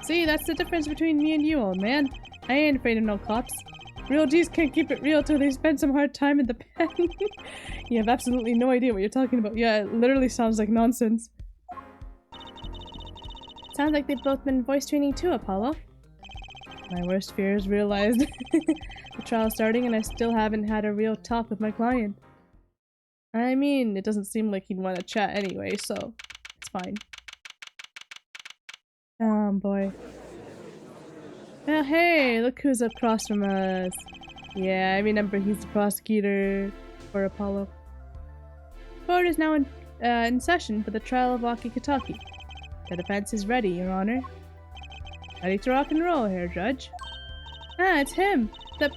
See, that's the difference between me and you, old man. I ain't afraid of no cops. Real G's can't keep it real till they spend some hard time in the pen. You have absolutely no idea what you're talking about. Yeah, it literally sounds like nonsense. Sounds like they've both been voice training too, Apollo. My worst fear is realized. The trial's starting and I still haven't had a real talk with my client. I mean, it doesn't seem like he'd want to chat anyway, so it's fine. Oh boy. Oh hey, look who's across from us. Yeah, I remember he's the prosecutor for Apollo. Court is now in session for the trial of Walkie-Talkie. The defense is ready, Your Honor. Ready to rock and roll here, Judge. Ah, it's him! The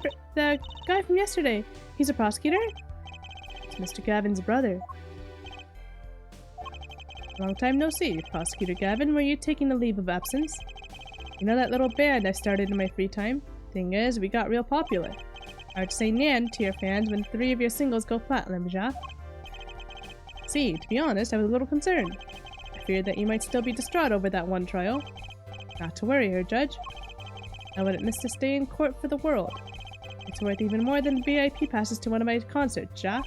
guy from yesterday. He's a prosecutor? It's Mr. Gavin's brother. Long time no see, Prosecutor Gavin. Were you taking a leave of absence? You know that little band I started in my free time? Thing is, we got real popular. Hard to say nan to your fans when 3 of your singles go platinum, ja? See, to be honest, I was a little concerned. I feared that you might still be distraught over that one trial. Not to worry, Your Judge. I wouldn't miss to stay in court for the world. It's worth even more than VIP passes to one of my concerts, ja?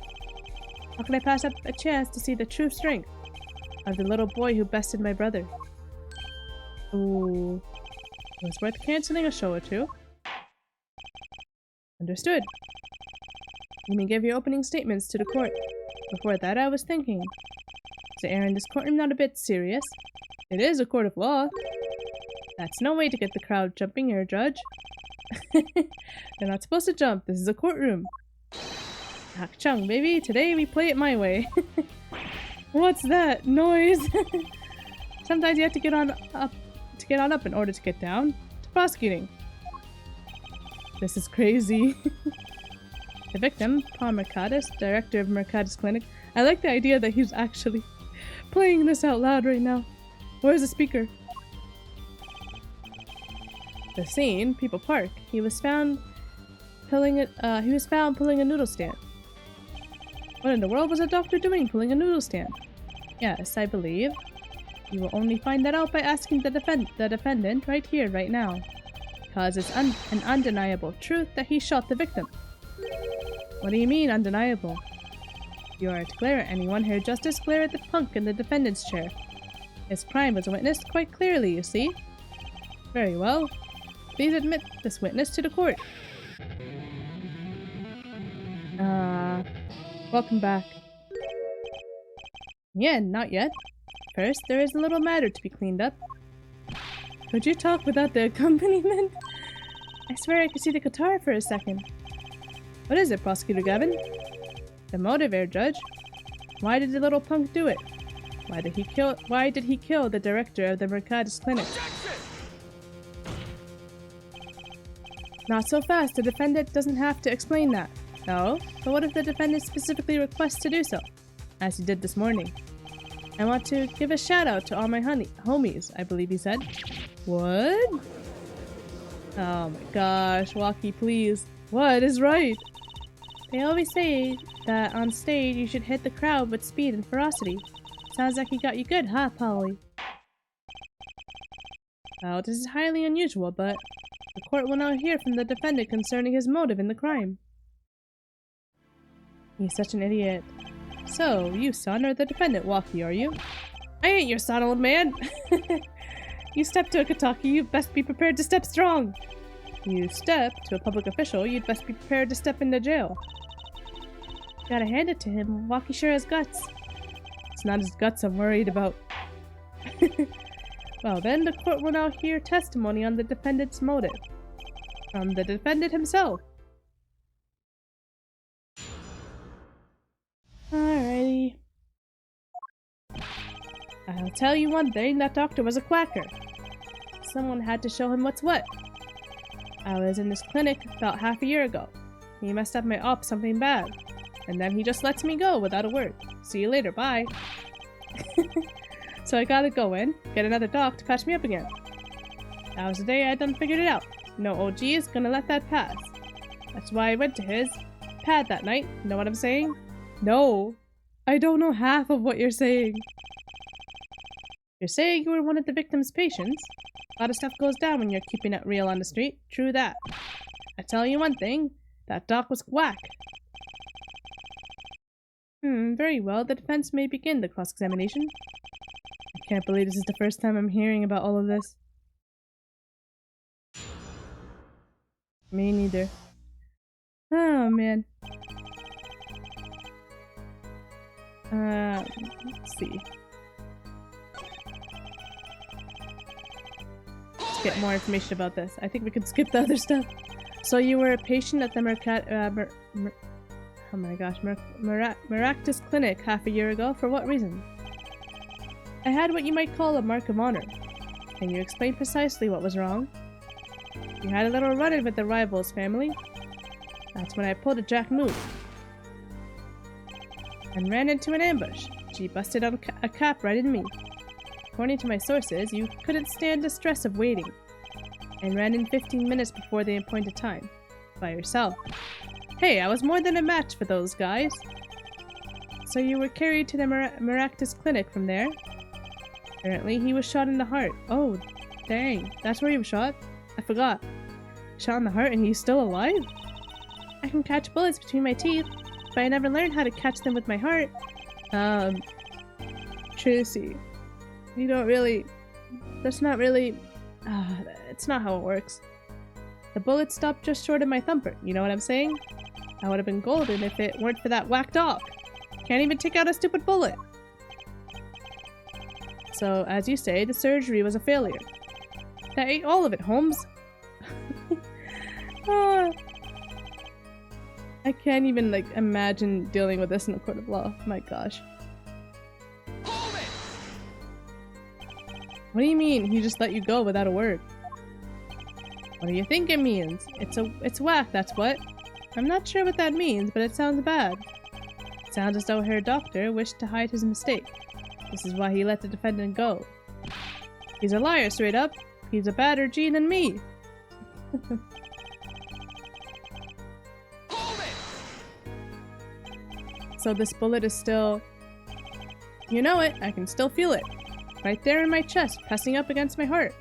How can I pass up a chance to see the true strength of the little boy who bested my brother? Ooh. It was worth canceling a show or two. Understood. You may give your opening statements to the court. Before that, I was thinking. Is the air in this courtroom not a bit serious? It is a court of law. That's no way to get the crowd jumping here, Judge. They're not supposed to jump. This is a courtroom. Hak chung, baby. Today we play it my way. What's that noise? Sometimes you have to get on up in order to get down to prosecuting. This is crazy. The victim, Paul Mercatus, director of Mercatus Clinic. I like the idea that he's actually playing this out loud right now. Where's the speaker? The scene, People Park. He was found pulling a noodle stand. What in the world was a doctor doing pulling a noodle stand? Yes, I believe. You will only find that out by asking the defendant right here, right now. Because it's an undeniable truth that he shot the victim. What do you mean, undeniable? If you are to glare at anyone here, Justice, glare at the punk in the defendant's chair. His crime was witnessed quite clearly, you see. Very well. Please admit this witness to the court. Welcome back. Yeah, not yet. First, there is a little matter to be cleaned up. Could you talk without the accompaniment? I swear I could see the guitar for a second. What is it, Prosecutor Gavin? The motive, Air Judge. Why did the little punk do it? Why did he kill the director of the Mercatus Clinic? Not so fast. The defendant doesn't have to explain that. No? But what if the defendant specifically requests to do so? As he did this morning. I want to give a shout out to all my homies, I believe he said. What? Oh my gosh, Walkie, please. What is right? They always say that on stage you should hit the crowd with speed and ferocity. Sounds like he got you good, huh, Polly? Well, this is highly unusual, but the court will now hear from the defendant concerning his motive in the crime. He's such an idiot. So, you son are the defendant, Walkie, are you? I ain't your son, old man! You step to a Kataki, you best be prepared to step strong! You step to a public official, you'd best be prepared to step into jail. Gotta hand it to him, Walkie sure has guts. It's not his guts I'm worried about. Well then, the court will now hear testimony on the defendant's motive. From the defendant himself. Alrighty. I'll tell you one thing, that doctor was a quacker. Someone had to show him what's what. I was in this clinic about half a year ago. He messed up my op something bad. And then he just lets me go without a word. See you later, bye. So I gotta go in, get another doc to patch me up again. That was the day I done figured it out. No OG is gonna let that pass. That's why I went to his pad that night. Know what I'm saying? No. I don't know half of what you're saying. You're saying you were one of the victim's patients? A lot of stuff goes down when you're keeping it real on the street. True that. I tell you one thing, that doc was whack. Very well. The defense may begin the cross-examination. I can't believe this is the first time I'm hearing about all of this. Me neither. Oh, man. Let's see. Let's get more information about this. I think we could skip the other stuff. So you were a patient at the Maractus Clinic half a year ago. For what reason? I had what you might call a mark of honor. Can you explain precisely what was wrong? You had a little run-in with the rival's family. That's when I pulled a Jack move. And ran into an ambush. She busted out a cap right in me. According to my sources, you couldn't stand the stress of waiting. And ran in 15 minutes before the appointed time. By yourself. Hey, I was more than a match for those guys. So you were carried to the Maractus Clinic from there? Apparently, he was shot in the heart. Oh, dang. That's where he was shot? I forgot. Shot in the heart and he's still alive? I can catch bullets between my teeth, but I never learned how to catch them with my heart. Tracy. You don't really... That's not really... it's not how it works. The bullet stopped just short of my thumper, you know what I'm saying? I would have been golden if it weren't for that whack dog. Can't even take out a stupid bullet. So, as you say, the surgery was a failure. That ate all of it, Holmes. I can't even, like, imagine dealing with this in a court of law. My gosh. What do you mean, he just let you go without a word? What do you think it means? It's whack, that's what. I'm not sure what that means, but it sounds bad. It sounds as though her doctor wished to hide his mistake. This is why he let the defendant go. He's a liar, straight up. He's a badder G than me. So this bullet is still... You know it, I can still feel it. Right there in my chest, pressing up against my heart.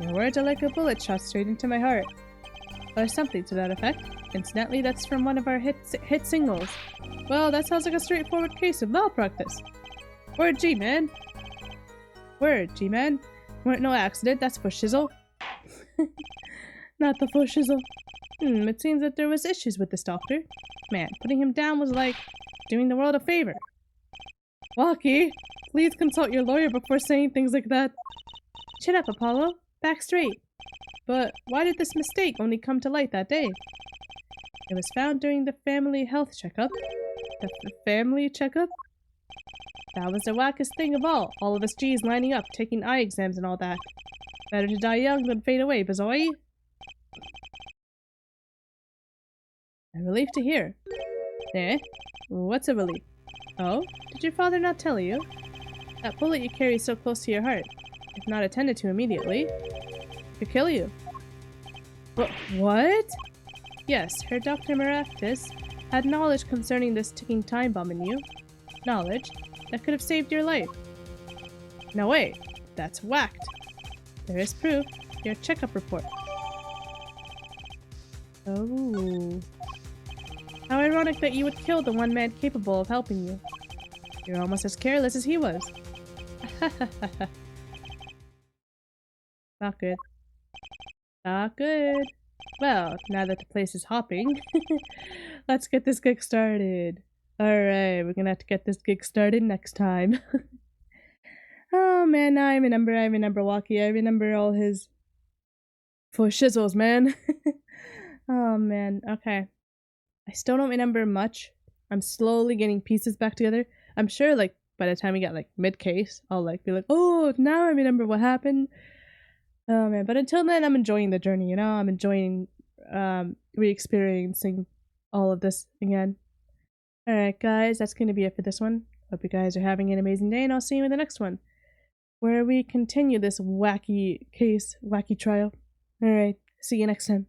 Your words are like a bullet shot straight into my heart. Or something to that effect. Incidentally, that's from one of our hit singles. Well, that sounds like a straightforward case of malpractice. Word G-man. Word G-man. Weren't no accident, that's for shizzle. Not the for shizzle. It seems that there was issues with this doctor. Man, putting him down was like doing the world a favor. Walkie, please consult your lawyer before saying things like that. Shut up, Apollo. Back straight. But why did this mistake only come to light that day? It was found during the family health checkup. The family checkup? That was the wackest thing of all of us G's lining up, taking eye exams and all that. Better to die young than fade away, Bazoy. A relief to hear. Eh? What's a relief? Oh? Did your father not tell you? That bullet you carry so close to your heart, if not attended to immediately, could kill you. What? Yes, her Dr. Maractus had knowledge concerning this ticking time bomb in you. Knowledge that could have saved your life. No way. That's whacked. There is proof. Your checkup report. Oh. How ironic that you would kill the one man capable of helping you. You're almost as careless as he was. Not good. Not good. Well, now that the place is hopping, let's get this gig started. Alright, we're gonna have to get this gig started next time. Oh man, now I remember Walkie, I remember all his for shizzles, man. Oh man, okay. I still don't remember much. I'm slowly getting pieces back together. I'm sure like by the time we get like mid-case, I'll like be like, oh, now I remember what happened. Oh man, but until then I'm enjoying the journey, you know? I'm enjoying re-experiencing all of this again. Alright guys, that's gonna be it for this one. Hope you guys are having an amazing day and I'll see you in the next one, where we continue this wacky case, wacky trial. Alright, see you next time.